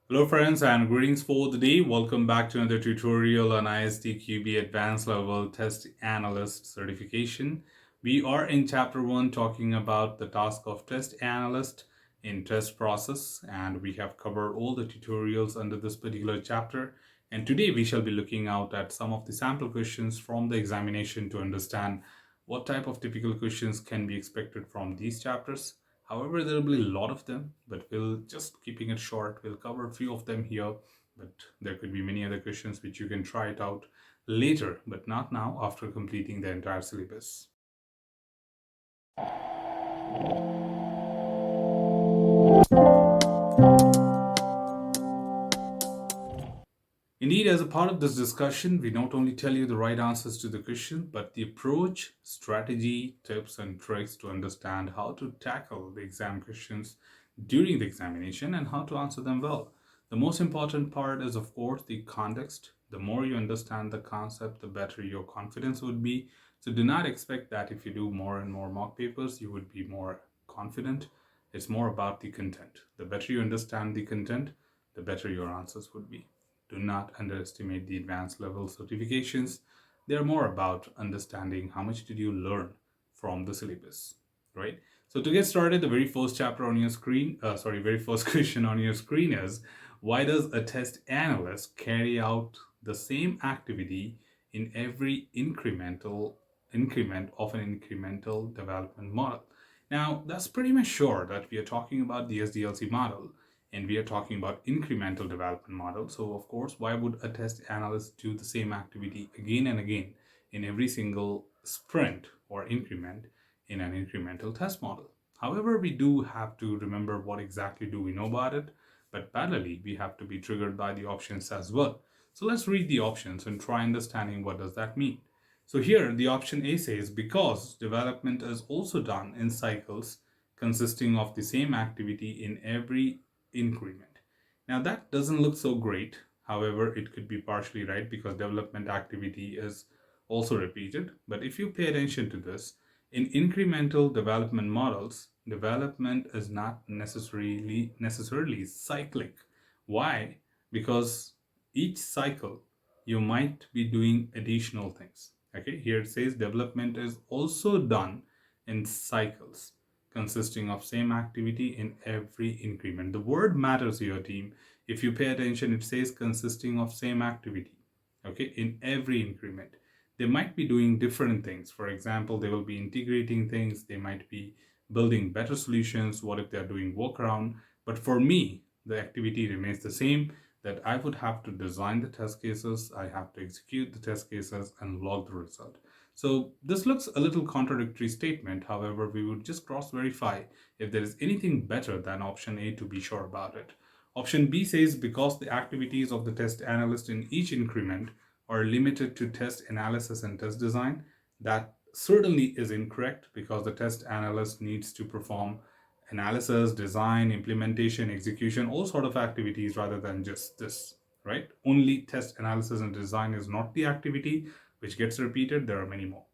Hello friends and greetings for the day. Welcome back to another tutorial on ISTQB Advanced Level Test Analyst Certification. We are in chapter 1 talking about the task of test analyst in test process, and we have covered all the tutorials under this particular chapter. And today we shall be looking out at some of the sample questions from the examination to understand what type of typical questions can be expected from these chapters. However, there will be a lot of them, but we'll just keeping it short. We'll cover a few of them here, but there could be many other questions which you can try it out later, but not now after completing the entire syllabus. Indeed, as a part of this discussion, we not only tell you the right answers to the question, but the approach, strategy, tips, and tricks to understand how to tackle the exam questions during the examination and how to answer them well. The most important part is, of course, the context. The more you understand the concept, the better your confidence would be. So do not expect that if you do more and more mock papers, you would be more confident. It's more about the content. The better you understand the content, the better your answers would be. Do not underestimate the advanced level certifications. They're more about understanding how much did you learn from the syllabus, right? So to get started, the very first chapter on your screen, very first question on your screen is, why does a test analyst carry out the same activity in every increment of an incremental development model? Now, that's pretty much sure that we are talking about the SDLC model and we are talking about incremental development model. So of course, why would a test analyst do the same activity again and again in every single sprint or increment in an incremental test model? However, we do have to remember what exactly do we know about it, but parallelly, we have to be triggered by the options as well. So let's read the options and try understanding what does that mean. So here, the option A says, because development is also done in cycles consisting of the same activity in every increment. Now that doesn't look so great. However, it could be partially right because development activity is also repeated. But if you pay attention to this, in incremental development models, development is not necessarily cyclic. Why? Because each cycle you might be doing additional things. Okay, here it says development is also done in cycles consisting of same activity in every increment. The word matters here, team. If you pay attention, it says consisting of same activity, okay, in every increment. They might be doing different things. For example, they will be integrating things, they might be building better solutions. What if they're doing workaround? But for me, the activity remains the same, that I would have to design the test cases, I have to execute the test cases and log the result. So this looks a little contradictory statement. However, we would just cross verify if there is anything better than option A to be sure about it. Option B says because the activities of the test analyst in each increment are limited to test analysis and test design. That certainly is incorrect because the test analyst needs to perform analysis, design, implementation, execution, all sort of activities rather than just this, right? Only test analysis and design is not the activity which gets repeated. There are many more.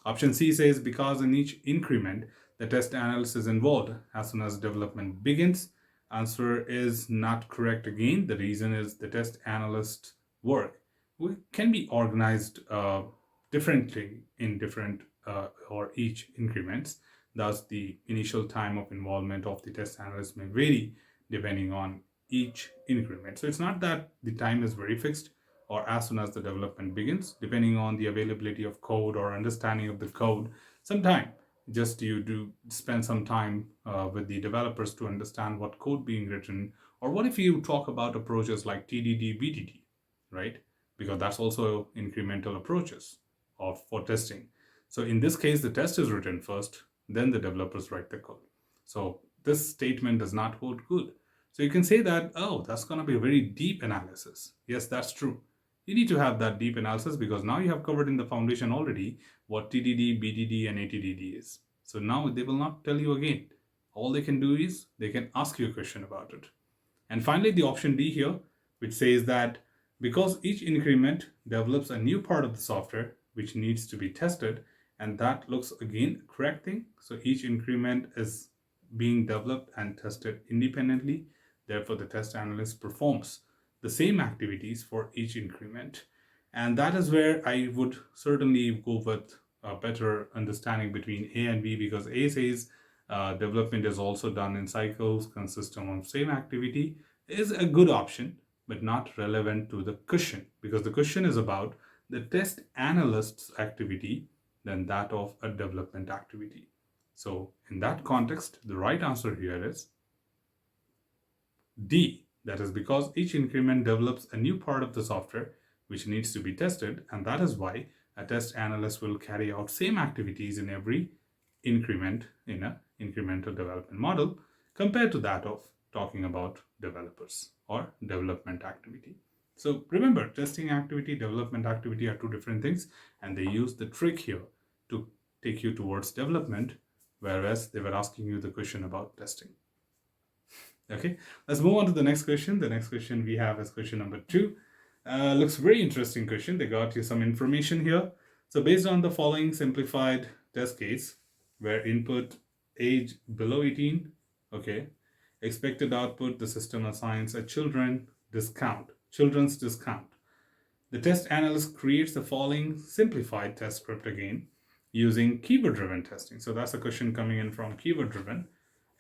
Option C says because in each increment, the test analyst is involved as soon as development begins. Answer is not correct again. The reason is the test analyst work can be organized differently in different or each increments. Thus, the initial time of involvement of the test analyst may vary depending on each increment. So it's not that the time is very fixed or as soon as the development begins, depending on the availability of code or understanding of the code. Sometime just you do spend some time with the developers to understand what code being written, or what if you talk about approaches like TDD, BDD, right? Because that's also incremental approaches of for testing. So in this case, the test is written first, then the developers write the code. So this statement does not hold good. So you can say that, oh, that's going to be a very deep analysis. Yes, that's true. You need to have that deep analysis because now you have covered in the foundation already what TDD, BDD, and ATDD is. So now they will not tell you again. All they can do is they can ask you a question about it. And finally, the option D here, which says that because each increment develops a new part of the software which needs to be tested, and that looks again correct thing. So each increment is being developed and tested independently. Therefore, the test analyst performs the same activities for each increment. And that is where I would certainly go with a better understanding between A and B, because A says development is also done in cycles consistent of same activity is a good option, but not relevant to the question, because the question is about the test analyst's activity than that of a development activity. So in that context, the right answer here is D. That is because each increment develops a new part of the software which needs to be tested, and that is why a test analyst will carry out same activities in every increment in a incremental development model compared to that of talking about developers or development activity. So remember, testing activity, development activity are two different things, and they use the trick here to take you towards development, whereas they were asking you the question about testing. Okay, let's move on to the next question. The next question we have is question number 2. Looks very interesting question. They got you some information here. So based on the following simplified test case, where input age below 18, okay, expected output, the system assigns a children's discount. The test analyst creates the following simplified test script again using keyword-driven testing. So that's a question coming in from keyword-driven.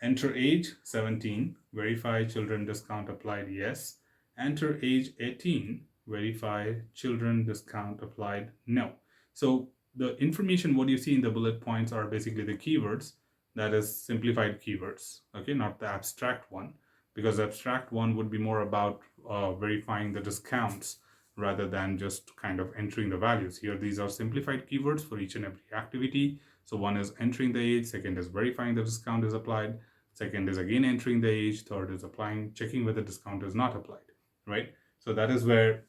Enter age 17, verify children discount applied, yes. Enter age 18, verify children discount applied, no. So the information, what you see in the bullet points are basically the keywords, that is simplified keywords, okay, not the abstract one, because abstract one would be more about verifying the discounts rather than just kind of entering the values. Here, these are simplified keywords for each and every activity. So one is entering the age, second is verifying the discount is applied, second is again entering the age, third is checking whether discount is not applied, right? So that is where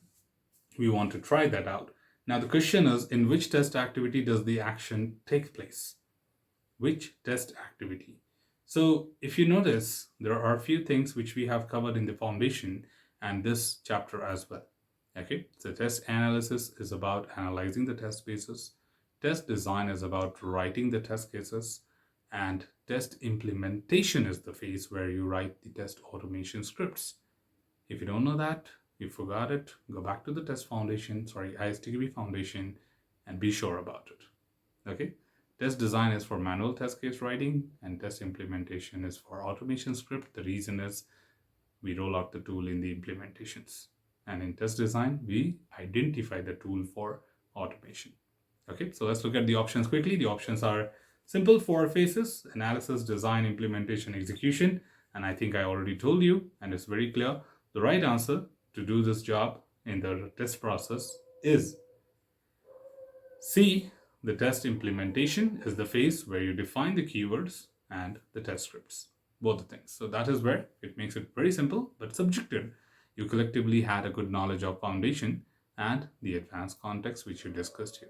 we want to try that out. Now the question is, in which test activity does the action take place? Which test activity? So if you notice, there are a few things which we have covered in the foundation and this chapter as well. Okay, so test analysis is about analyzing the test cases. Test design is about writing the test cases, and test implementation is the phase where you write the test automation scripts. If you don't know that, you forgot it, go back to the ISTQB Foundation, and be sure about it. Okay, test design is for manual test case writing, and test implementation is for automation script. The reason is we roll out the tool in the implementations. And in test design, we identify the tool for automation. Okay, so let's look at the options quickly. The options are simple 4 phases: analysis, design, implementation, execution. And I think I already told you, and it's very clear, the right answer to do this job in the test process is C. The test implementation is the phase where you define the keywords and the test scripts, both the things. So that is where it makes it very simple but subjective. You collectively had a good knowledge of foundation and the advanced context which you discussed here.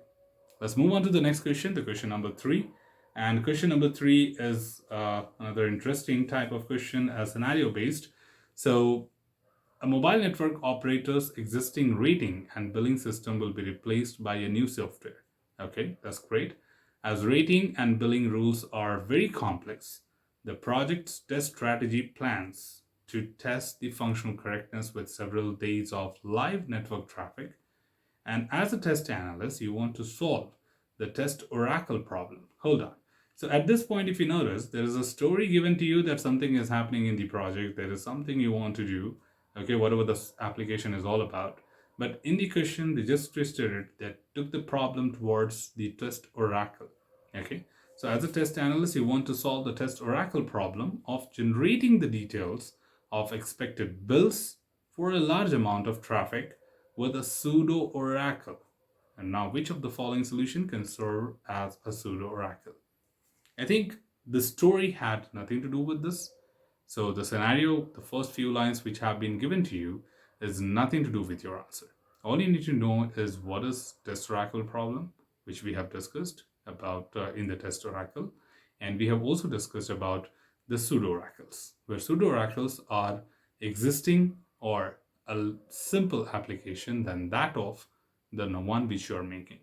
Let's move on to the next question, the question number 3. And question number 3 is another interesting type of question, scenario based. So a mobile network operator's existing rating and billing system will be replaced by a new software. Okay, that's great. As rating and billing rules are very complex, the project's test strategy plans to test the functional correctness with several days of live network traffic. And as a test analyst, you want to solve the test oracle problem. Hold on. So at this point, if you notice, there is a story given to you that something is happening in the project. There is something you want to do. Okay, whatever this application is all about. But in the question, they just twisted it, that took the problem towards the test oracle. Okay, so as a test analyst, you want to solve the test oracle problem of generating the details of expected bills for a large amount of traffic with a pseudo oracle. And now, which of the following solution can serve as a pseudo oracle? I think the story had nothing to do with this. So the scenario, the first few lines which have been given to you, is nothing to do with your answer. All you need to know is what is test oracle problem, which we have discussed about in the test oracle. And we have also discussed about the pseudo oracles, where pseudo oracles are existing or a simple application than that of the one which you are making.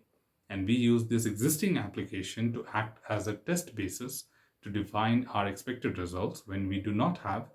And we use this existing application to act as a test basis to define our expected results when we do not have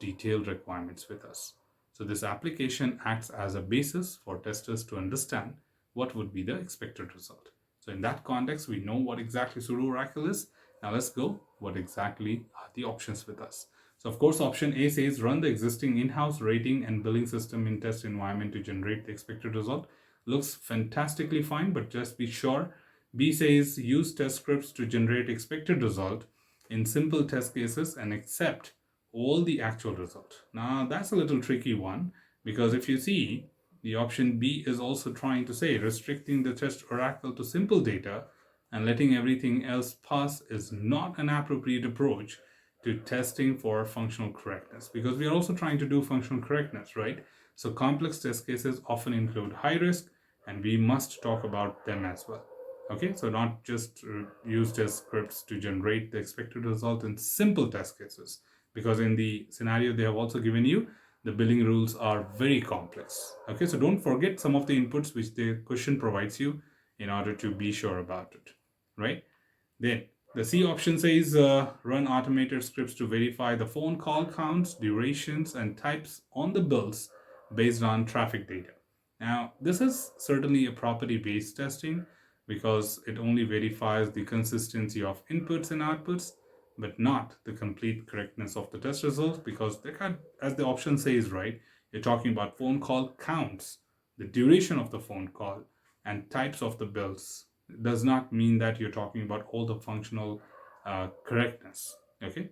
detailed requirements with us. So this application acts as a basis for testers to understand what would be the expected result. So in that context, we know what exactly pseudo-oracle is. Now let's go what exactly are the options with us. So of course, option A says run the existing in-house rating and billing system in test environment to generate the expected result. Looks fantastically fine, but just be sure. B says use test scripts to generate expected result in simple test cases and accept all the actual result. Now that's a little tricky one, because if you see, the option B is also trying to say restricting the test oracle to simple data and letting everything else pass is not an appropriate approach to testing for functional correctness, because we are also trying to do functional correctness, right? So complex test cases often include high risk, and we must talk about them as well. Okay, so not just use test scripts to generate the expected result in simple test cases, because in the scenario they have also given you, the billing rules are very complex. Okay, so don't forget some of the inputs which the question provides you in order to be sure about it, right? Then the C option says run automated scripts to verify the phone call counts, durations, and types on the bills based on traffic data. Now, this is certainly a property-based testing because it only verifies the consistency of inputs and outputs, but not the complete correctness of the test results, because they can, as the option says, right, you're talking about phone call counts, the duration of the phone call, and types of the bills. It does not mean that you're talking about all the functional correctness, okay,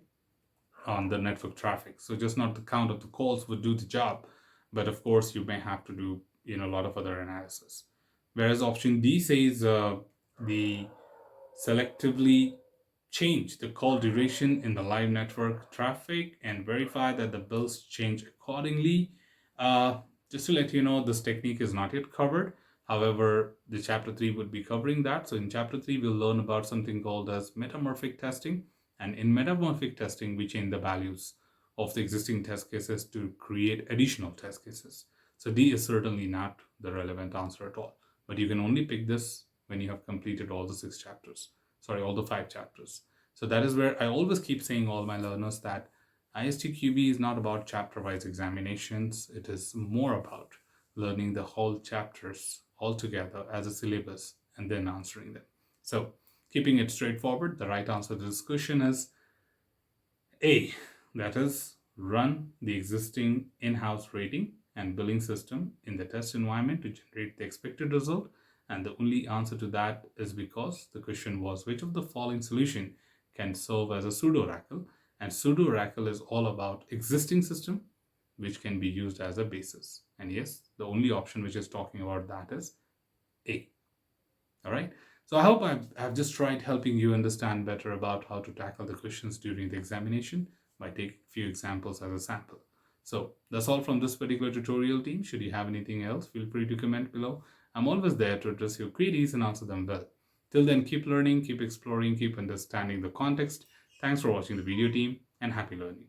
on the network traffic. So just not the count of the calls would do the job, but of course you may have to do a lot of other analysis. Whereas option D says the selectively change the call duration in the live network traffic and verify that the bills change accordingly. Just to let you know, this technique is not yet covered. However, the chapter 3 would be covering that. So in chapter 3, we'll learn about something called as metamorphic testing. And in metamorphic testing, we change the values of the existing test cases to create additional test cases. So D is certainly not the relevant answer at all. But you can only pick this when you have completed all the 6 chapters. Sorry, all the 5 chapters. So that is where I always keep saying all my learners that ISTQB is not about chapter-wise examinations. It is more about learning the whole chapters all together as a syllabus and then answering them. So keeping it straightforward, the right answer to this question is A, that is run the existing in-house rating and billing system in the test environment to generate the expected result. And the only answer to that is because the question was which of the following solution can serve as a pseudo-oracle, and pseudo-oracle is all about existing system which can be used as a basis. And yes, the only option which is talking about that is A. All right. So I hope I've just tried helping you understand better about how to tackle the questions during the examination by taking a few examples as a sample. So that's all from this particular tutorial team. Should you have anything else, feel free to comment below. I'm always there to address your queries and answer them well. Till then, keep learning, keep exploring, keep understanding the context. Thanks for watching the video, team, and happy learning.